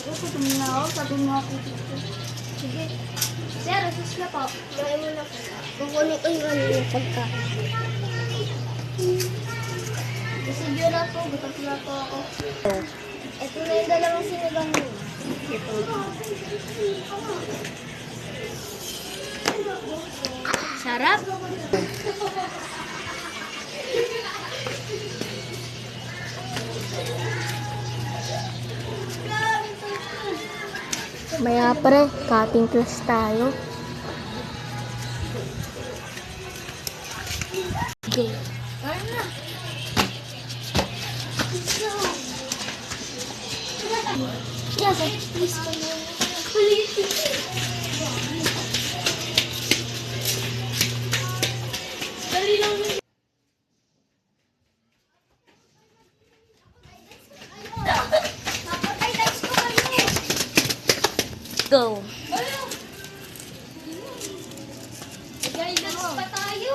Ako, tumingin na ako. Sabi mo ako dito. Sige. Sir, asus na po. Gawin mo na po. Kukunin ko yung ano yung pagkain. Sige na po. Gutom na po ako. Ito na yung dalawang sinigang mo. Ito. Sarap. Maya pre, cutting class tayo. Okay. Yes, please. Dali lang. Go. Guidance pa tayo.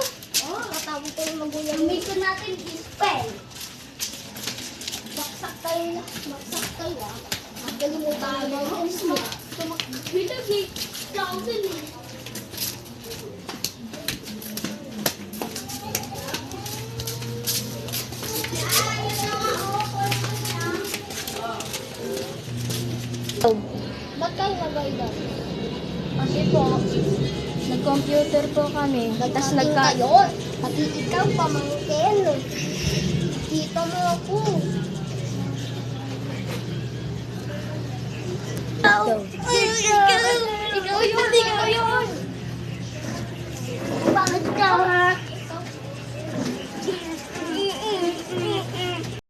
Oh, katawag tayo magulang. May ko natin spell. Baksak tayo. Baksak tayo. Ang galing mo tayo. Bilang ni thousand eh. Ba't kayo nag-guide? Kasi po, nag-computer po kami. Tapos kayo. Pati ikaw, pamangkin. Kita mo ako.